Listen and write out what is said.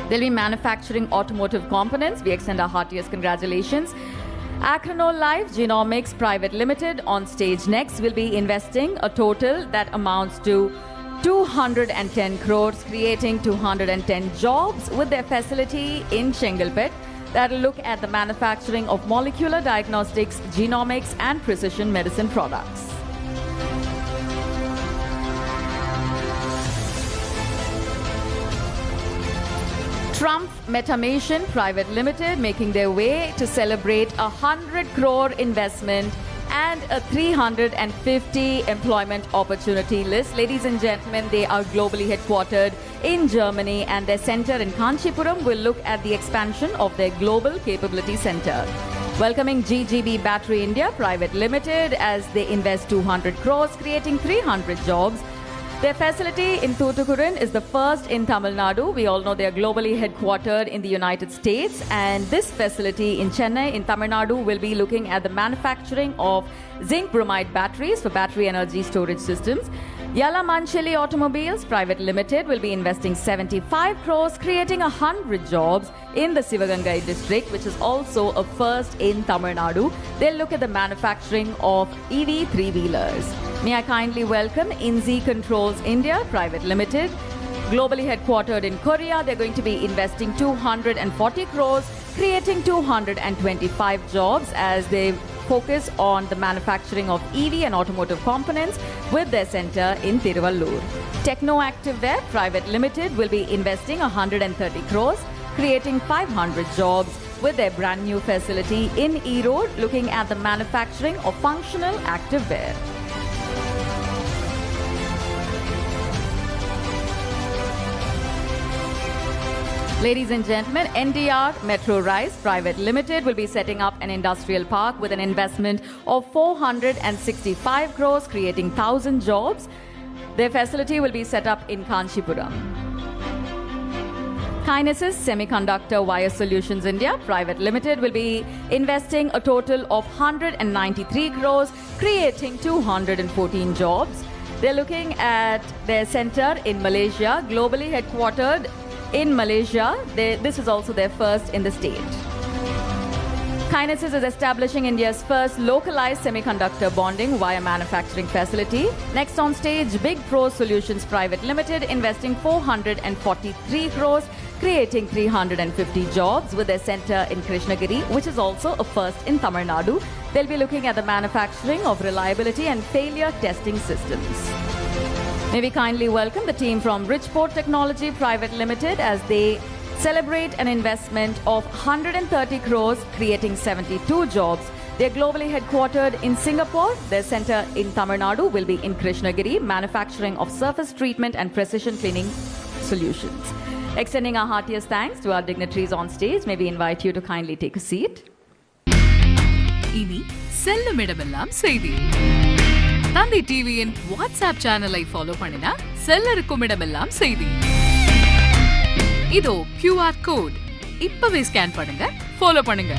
They'll be manufacturing automotive components. We extend our heartiest congratulations. Acronol Life Genomics Private Limited on stage next will be investing a total that amounts to 210 crores, creating 210 jobs with their facility in Chengalpet that will look at the manufacturing of molecular diagnostics, genomics and precision medicine products. Trump Metamation Private Limited making their way to celebrate a 100 crore investment and a 350 employment opportunity list. Ladies and gentlemen, they are globally headquartered in Germany and their center in Kanchipuram will look at the expansion of their global capability center. Welcoming GGB Battery India Private Limited as they invest 200 crores, creating 300 jobs. Their facility in Thoothukudi is the first in Tamil Nadu. We all know they are globally headquartered in the United States. And this facility in Chennai, in Tamil Nadu, will be looking at the manufacturing of zinc bromide batteries for battery energy storage systems. Yala Manchili Automobiles Private Limited will be investing 75 crores, creating 100 jobs in the Sivagangai district, which is also a first in Tamil Nadu. They'll look at the manufacturing of EV three-wheelers. May I kindly welcome INZI Controls India Private Limited. Globally headquartered in Korea, they're going to be investing 240 crores, creating 225 jobs as they focus on the manufacturing of EV and automotive components with their center in Tiruvallur. Techno Activewear Private Limited will be investing 130 crores, creating 500 jobs with their brand new facility in Erode, looking at the manufacturing of functional activewear. Ladies and gentlemen, NDR Metro Rise Private Limited will be setting up an industrial park with an investment of 465 crores, creating 1,000 jobs. Their facility will be set up in Kanchipuram. Kinesis Semiconductor Wire Solutions India Private Limited will be investing a total of 193 crores, creating 214 jobs. They're looking at their center in Malaysia, globally headquartered in Malaysia. This is also their first in the state. Kinesis is establishing India's first localized semiconductor bonding wire manufacturing facility. Next on stage, Big Pro Solutions Private Limited investing 443 crores, creating 350 jobs with their center in Krishnagiri, which is also a first in Tamil Nadu. They'll be looking at the manufacturing of reliability and failure testing systems. May we kindly welcome the team from Richport Technology Private Limited as they celebrate an investment of 130 crores, creating 72 jobs. They're globally headquartered in Singapore. Their center in Tamil Nadu will be in Krishnagiri, manufacturing of surface treatment and precision cleaning solutions. Extending our heartiest thanks to our dignitaries on stage, may we invite you to kindly take a seat. இனி செல்லும் இடமெல்லாம் செய்தி. தந்தை டிவியின் WhatsApp சேனலை follow பண்ணினா செல்லருக்கும் இடமெல்லாம் செய்தி. இதோ QR கோட் இப்பவே ஸ்கேன் பண்ணுங்க, ஃபாலோ பண்ணுங்க.